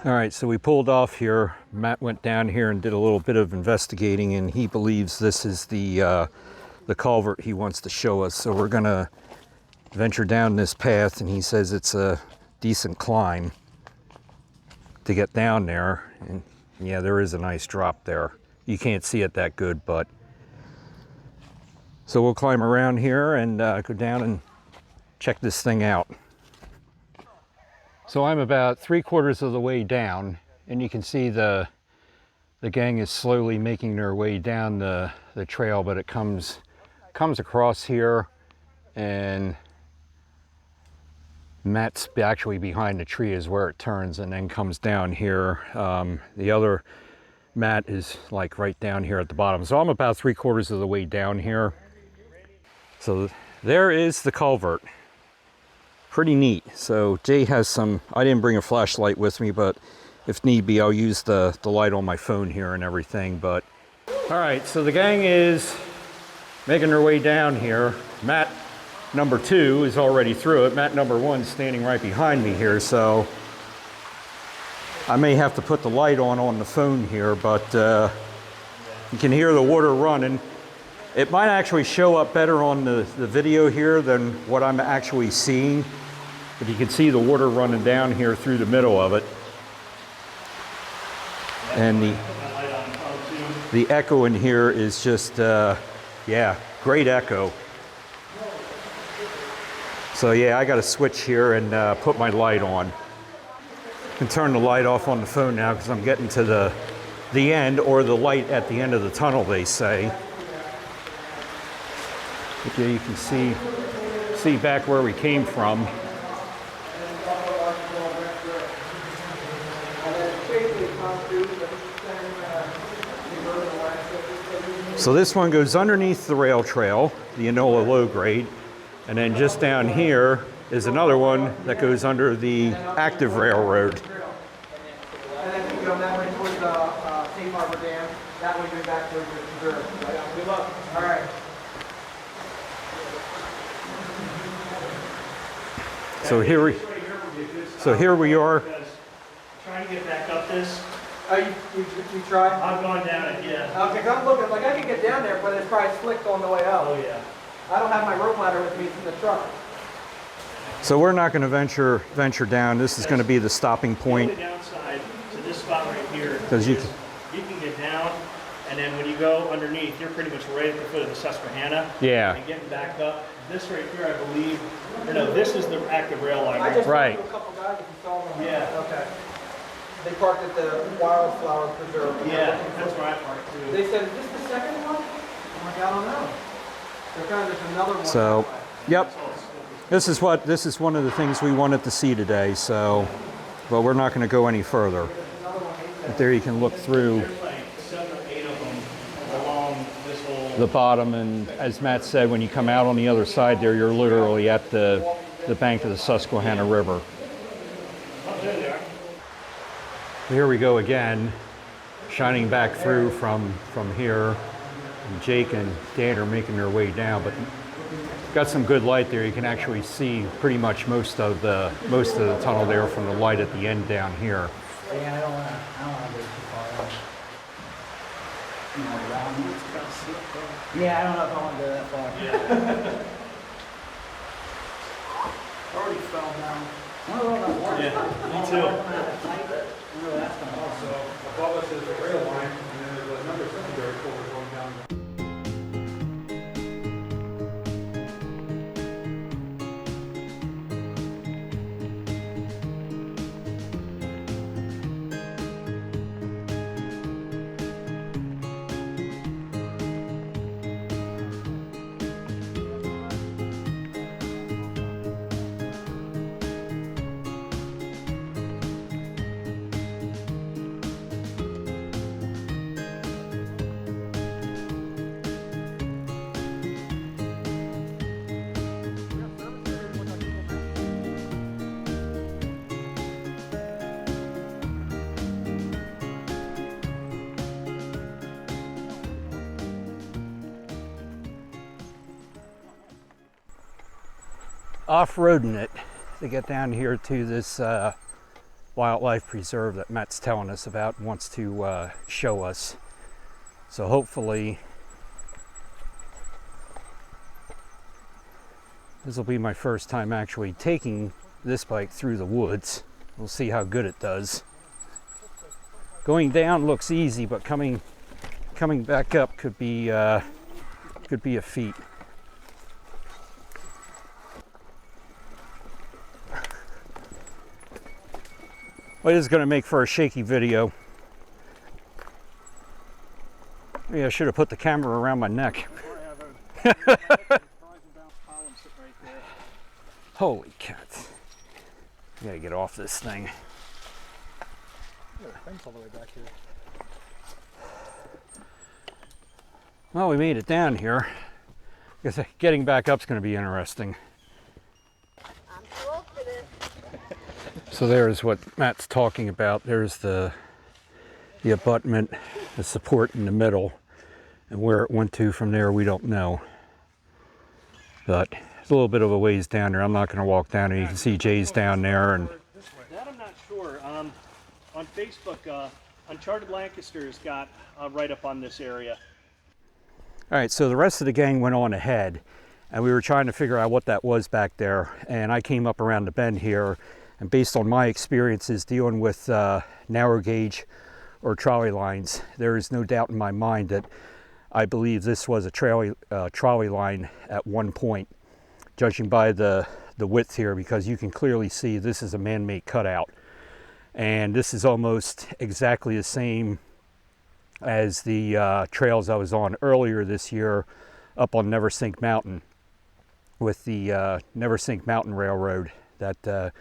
All right, so we pulled off here. Matt went down here and did a little bit of investigating, and he believes this is the culvert he wants to show us. So we're gonna venture down this path, and he says it's a decent climb to get down there. And yeah, there is a nice drop there. You can't see it that good, but so we'll climb around here and go down and check this thing out. So I'm about 3/4 of the way down, and you can see the gang is slowly making their way down the trail, but it comes across here, and Matt's actually behind the tree is where it turns and then comes down here. The other Matt is like right down here at the bottom. So I'm about 3/4 of the way down here. So there is the culvert. Pretty neat. So Jay has some, I didn't bring a flashlight with me, but if need be, I'll use the light on my phone here and everything. But all right, so the gang is making their way down here. Matt number 2 is already through it. Matt number 1 is standing right behind me here. So I may have to put the light on the phone here, but you can hear the water running. It might actually show up better on the video here than what I'm actually seeing. But you can see the water running down here through the middle of it. And the echo in here is just, yeah, great echo. So yeah, I got to switch here and put my light on. I can turn the light off on the phone now because I'm getting to the end, or the light at the end of the tunnel, they say. Okay, you can see back where we came from. So this one goes underneath the rail trail, the Enola low grade, and then just down here is another one that goes under the active railroad. And then you go that way towards the Safe Harbor Dam. That way you're back towards the preserve. Good luck. All right. So here we are. Trying to get back up this. Oh, you try? I've gone down it, yeah. Okay, I'm looking, like I can get down there, but it's probably slicked on the way up. Oh, yeah. I don't have my rope ladder with me from the truck. So we're not going to venture down. This is going to be the stopping point. The downside to this spot right here, Because you can get down, and then when you go underneath, you're pretty much right at the foot of the Susquehanna. Yeah. And getting back up. This right here, I believe, this is the active rail line. I just right. talked to a couple guys if you saw them. Yeah. Okay. They parked at the Wildflower Preserve. Yeah, that's where I parked too. They said, is this the second one? I'm like, I don't know. They're kind of, there's another one. So, yep. This is one of the things we wanted to see today. So, but we're not going to go any further. But there you can look through Like 7 or 8 of them along this whole. the bottom, and as Matt said, when you come out on the other side there, you're literally at the bank of the Susquehanna River. Oh, there they are. Here we go again, shining back through from here. And Jake and Dan are making their way down, but got some good light there. You can actually see pretty much most of the tunnel there from the light at the end down here. Yeah, I don't want to go too far out. Yeah, I don't know if I want to go that far. Yeah. Already fell down. I don't know about water. Yeah, me too. Also, Above us is the rail line, and then there's another secondary culvert going down. Off-roading it to get down here to this wildlife preserve that Matt's telling us about and wants to show us. So hopefully this will be my first time actually taking this bike through the woods. We'll see how good it does. Going down looks easy, but coming back up could be a feat. Well, this is going to make for a shaky video. Maybe I should have put the camera around my neck. Holy cats. I gotta get off this thing. There's a fence all the way back here. Well, we made it down here. I guess getting back up is going to be interesting. I'm too old for this. So there's what Matt's talking about. There's the abutment, the support in the middle, and where it went to from there we don't know. But it's a little bit of a ways down there. I'm not going to walk down there. You can see Jay's down there, and That I'm not sure. On Facebook, Uncharted Lancaster's got a write-up on this area. all right. So the rest of the gang went on ahead, and we were trying to figure out what that was back there. And I came up around the bend here, and based on my experiences dealing with narrow gauge or trolley lines, there is no doubt in my mind that I believe this was a trolley line at one point, judging by the width here, because you can clearly see this is a man-made cutout. And this is almost exactly the same as the trails I was on earlier this year up on Neversink Mountain with the Neversink Mountain Railroad that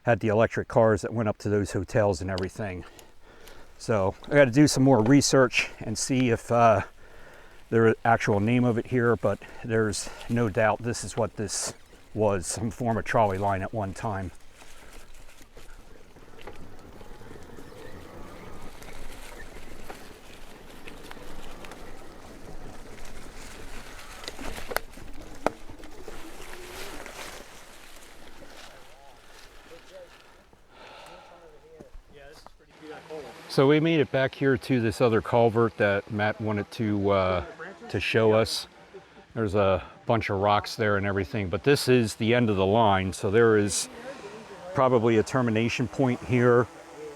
had the electric cars that went up to those hotels and everything. So I got to do some more research and see if the actual name of it here, but there's no doubt this is what this was, some form of trolley line at one time. So we made it back here to this other culvert that Matt wanted to show us. There's a bunch of rocks there and everything, but this is the end of the line. So there is probably a termination point here,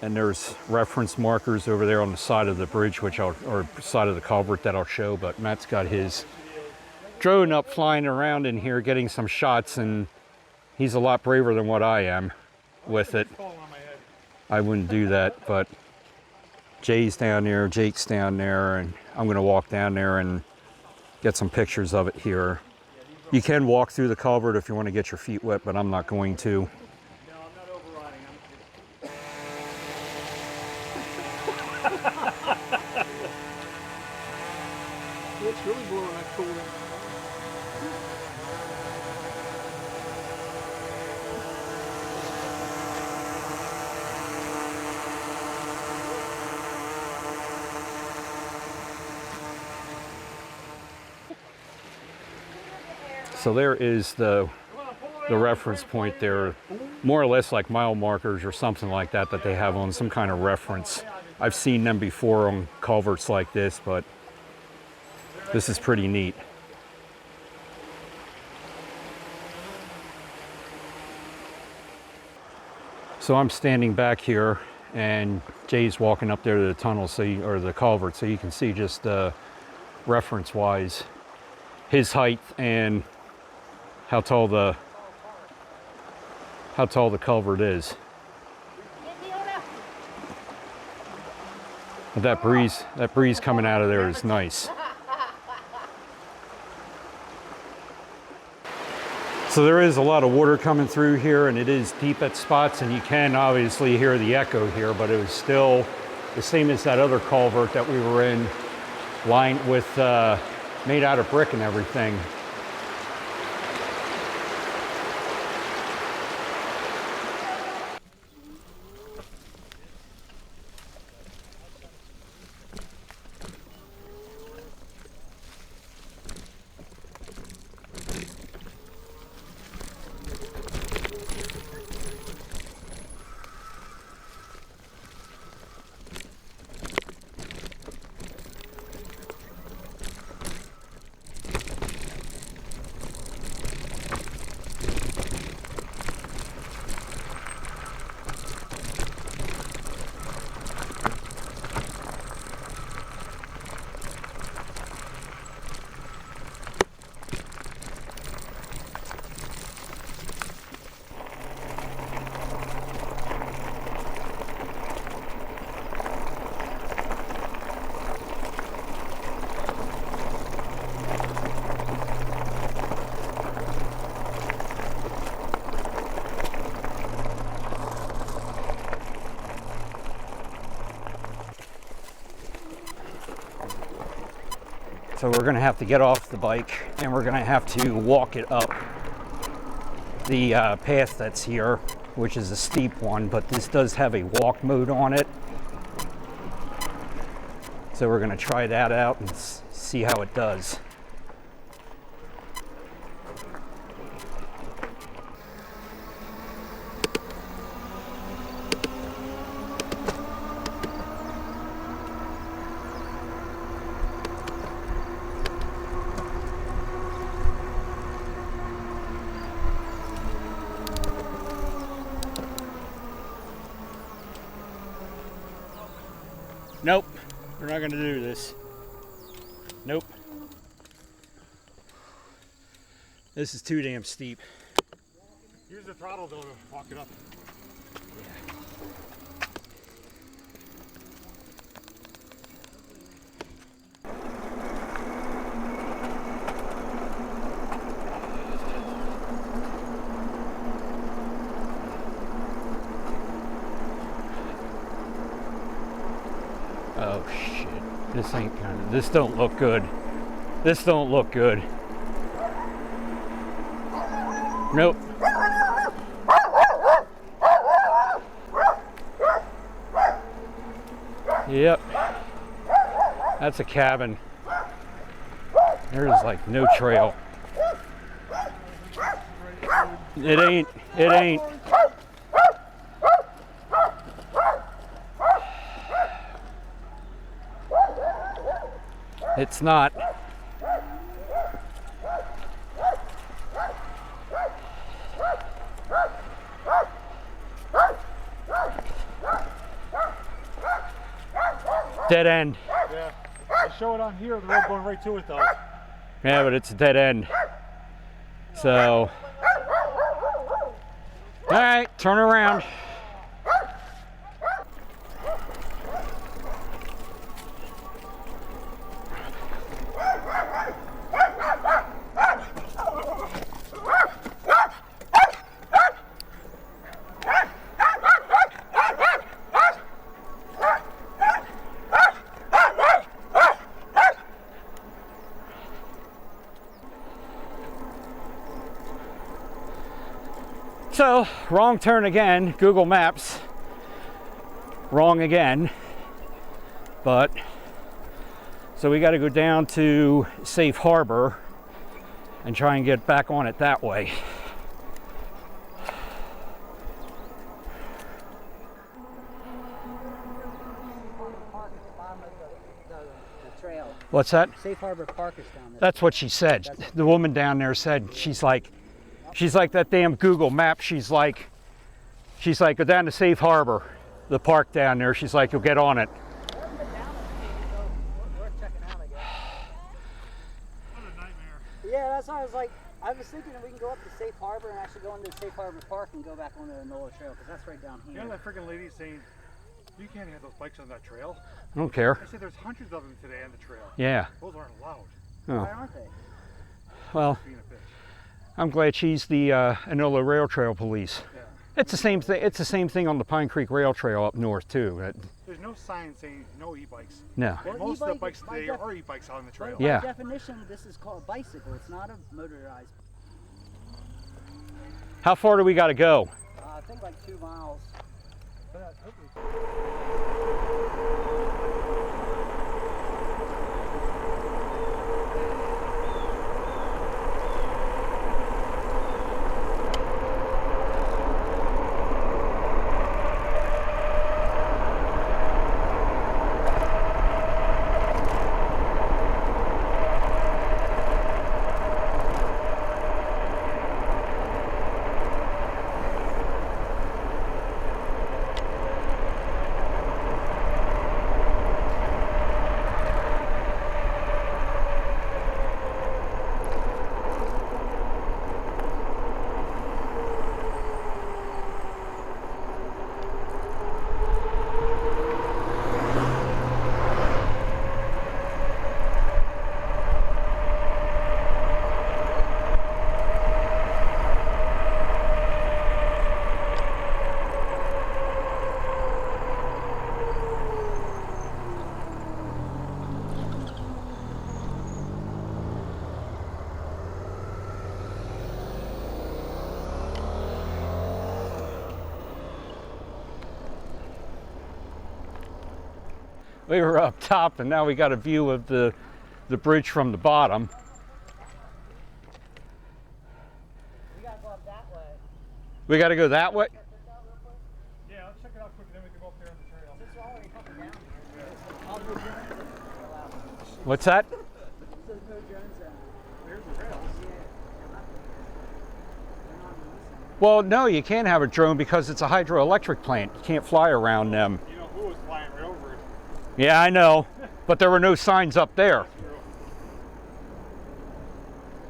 and there's reference markers over there on the side of the bridge, or side of the culvert that I'll show. But Matt's got his drone up flying around in here getting some shots, and he's a lot braver than what I am with it. I wouldn't do that, but Jay's down there, Jake's down there, and I'm going to walk down there and get some pictures of it here. You can walk through the culvert if you want to get your feet wet, but I'm not going to. No, I'm not overriding. It's really blowing that cool. So there is the reference point there, more or less like mile markers or something like that they have on some kind of reference. I've seen them before on culverts like this, but this is pretty neat. So I'm standing back here, and Jay's walking up there to the tunnel, or the culvert, so you can see just reference-wise his height and how tall the culvert is. But that breeze coming out of there is nice. So there is a lot of water coming through here, and it is deep at spots, and you can obviously hear the echo here, but it was still the same as that other culvert that we were in, lined with made out of brick and everything. So we're gonna have to get off the bike and we're gonna have to walk it up the path that's here, which is a steep one, but this does have a walk mode on it. So we're gonna try that out and see how it does. Nope, we're not gonna do this. Nope. This is too damn steep. Use the throttle though to walk it up. Oh shit, this ain't this don't look good. This don't look good. Nope. Yep. That's a cabin. There's like no trail. It ain't. It's not. Dead end. Yeah. They show it on here, the road going right to it though. Yeah, but it's a dead end. So, all right, turn around. So, wrong turn again, Google Maps, wrong again, but, so we got to go down to Safe Harbor and try and get back on it that way. Trail. What's that? Safe Harbor Park is down there. That's what she said. The woman down there said, she's like that damn Google map. She's like, go down to Safe Harbor, the park down there. She's like, you'll get on it. Worth checking out, I guess. What a nightmare. Yeah, that's why I was thinking that we can go up to Safe Harbor and actually go into Safe Harbor Park and go back on the Enola Trail, because that's right down You here. know that freaking lady saying, you can't have those bikes on that trail? I don't care. I said there's hundreds of them today on the trail. Yeah. Those aren't allowed. Why Oh, aren't they? well, Being a bitch. I'm glad she's the Enola Rail Trail Police. Yeah. It's the same thing. It's the same thing on the Pine Creek Rail Trail up north too. There's no sign saying no e-bikes. No. Well, Most of the e-bike- bikes by today def- are e-bikes on the trail. By Yeah. definition, this is called a bicycle. It's not a motorized. How far do we got to go? I think like 2 miles. We were up top, and now we got a view of the bridge from the bottom. We gotta go up that way. We got to go that way? Yeah, let's check it out quick, and then we can go up there on the trail. Since we're already coming down here, I'll go Jones. What's that? There's no Jones out. There's the rails. Well, no, you can't have a drone because it's a hydroelectric plant. You can't fly around them. You know who was flying right over it? Yeah, I know, but there were no signs up there.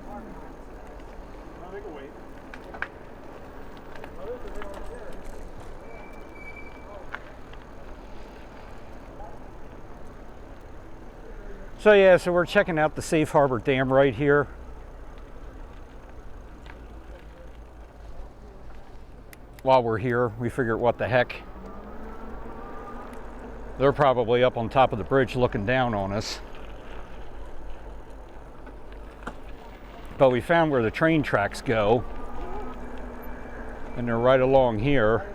No, they can wait. So yeah, so we're checking out the Safe Harbor Dam right here. While we're here, we figured what the heck. They're probably up on top of the bridge looking down on us. But we found where the train tracks go, and they're right along here.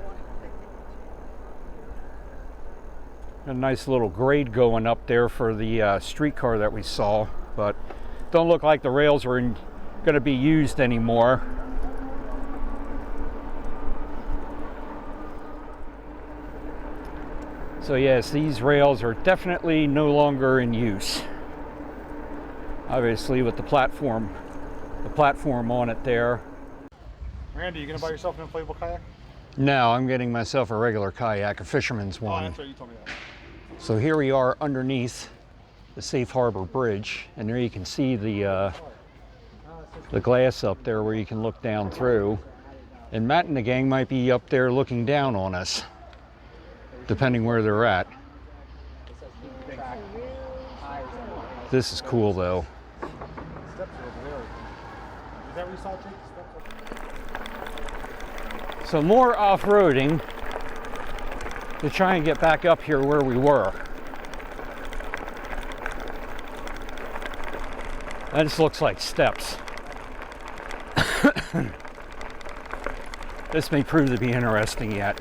A nice little grade going up there for the streetcar that we saw, but don't look like the rails are going to be used anymore. So yes, these rails are definitely no longer in use. Obviously with the platform on it there. Randy, you gonna buy yourself an inflatable kayak? No, I'm getting myself a regular kayak, a fisherman's Oh, one. that's right, you told me that. So here we are underneath the Safe Harbor Bridge, and there you can see the glass up there where you can look down through. And Matt and the gang might be up there looking down on us, depending where they're at. This is cool though. Steps are over there. Is that where you saw Jake? Steps over? So more off-roading to try and get back up here where we were. That just looks like steps. This may prove to be interesting yet.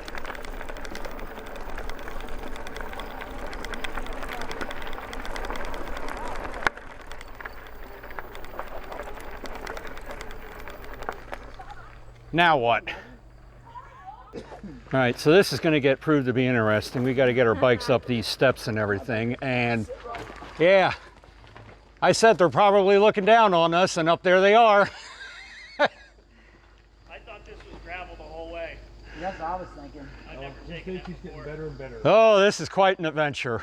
Now what? All right, so this is going to prove to be interesting. We got to get our bikes up these steps and everything. And yeah, I said they're probably looking down on us, and up there they are. I thought this was gravel the whole way. That's what I was thinking. I've never taken it before. Better and better. Oh, this is quite an adventure.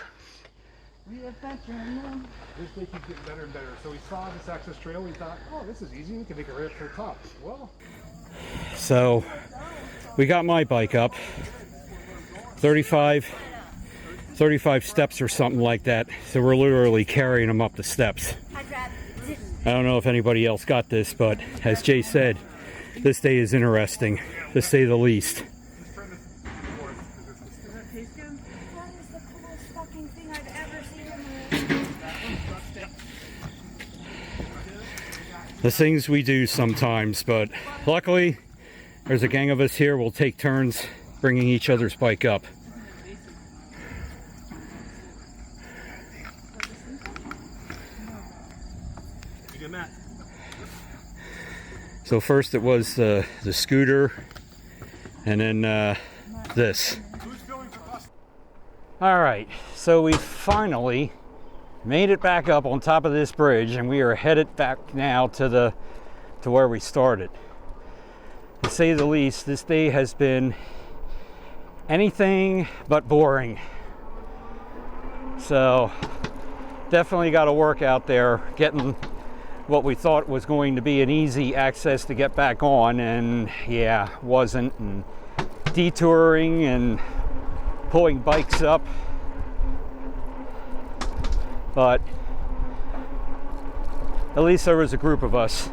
We adventuring them. This day keeps getting better and better. So we saw this access trail. We thought, oh, this is easy. We can make it right up to the top. Well, So we got my bike up 35 steps or something like that. So we're literally carrying them up the steps. I don't know if anybody else got this, but as Jay said, this day is interesting, to say the least. That is the coolest fucking thing I've ever seen in my life. The things we do sometimes, but luckily there's a gang of us here. We'll take turns bringing each other's bike up. you get Matt. So first it was the scooter, and then this. Who's filming for us? All right, so we finally made it back up on top of this bridge, and we are headed back now to where we started. To say the least, this day has been anything but boring. So definitely got to work out there getting what we thought was going to be an easy access to get back on, and yeah, wasn't, and detouring and pulling bikes up. But at least there was a group of us.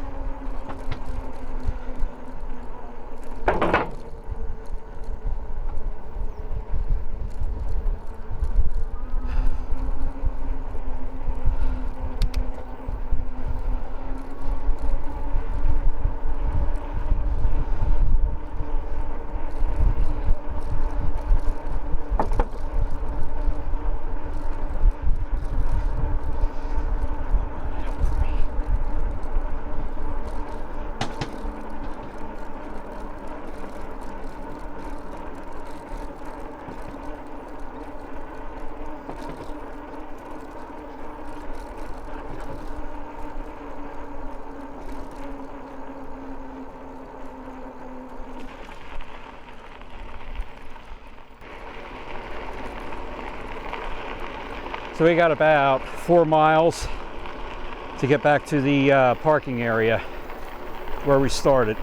So we got about 4 miles to get back to the parking area where we started.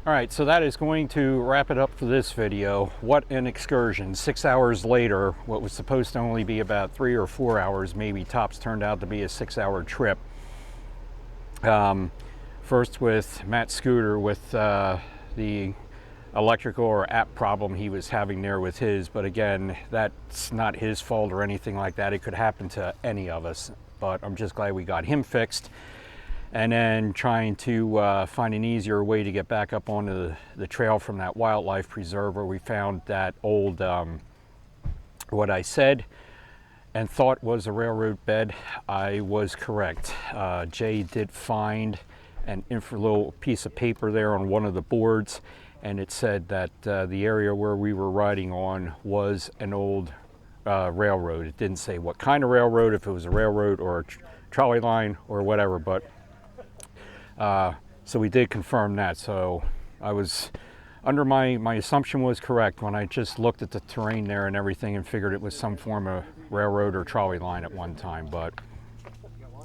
All right, so that is going to wrap it up for this video. What an excursion. 6 hours later, what was supposed to only be about 3 or 4 hours, maybe tops, turned out to be a 6-hour trip. First with Matt Scooter with the electrical or app problem he was having there with his, but again, that's not his fault or anything like that. It could happen to any of us, but I'm just glad we got him fixed. And then trying to find an easier way to get back up onto the trail from that wildlife preserve where we found that old, what I said and thought was a railroad bed. I was correct. Jay did find an little piece of paper there on one of the boards, and it said that the area where we were riding on was an old railroad. It didn't say what kind of railroad, if it was a railroad or a trolley line or whatever, but so we did confirm that. So I was under my assumption was correct when I just looked at the terrain there and everything and figured it was some form of railroad or trolley line at one time. But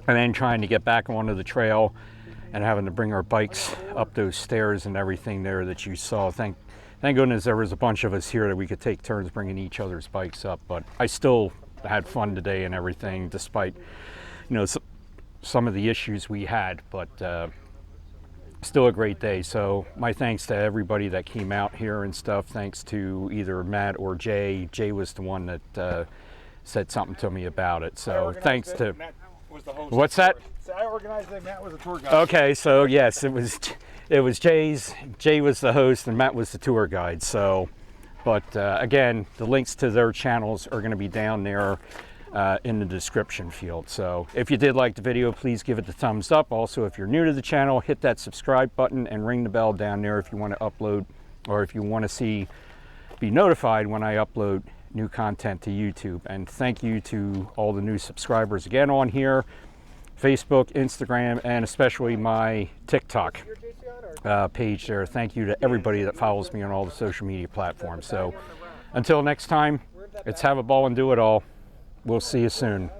and then trying to get back onto the trail and having to bring our bikes up those stairs and everything there that you saw. Thank goodness there was a bunch of us here that we could take turns bringing each other's bikes up. But I still had fun today and everything, despite, you know, some of the issues we had. But still a great day. So my thanks to everybody that came out here and stuff. Thanks to either Matt or Jay. Jay was the one that said something to me about it. So thanks to Matt was the host. What's that? So I organized it. Matt was the tour guide. Okay, so yes, it was Jay's. Jay was the host and Matt was the tour guide. So, but again, the links to their channels are going to be down there in the description field. So if you did like the video, please give it the thumbs up. Also, if you're new to the channel, hit that subscribe button and ring the bell down there if you want to upload, or if you want to be notified when I upload new content to YouTube. And thank you to all the new subscribers again on here, Facebook, Instagram, and especially my TikTok page there. Thank you to everybody that follows me on all the social media platforms. So until next time, it's have a ball and do it all. We'll see you soon.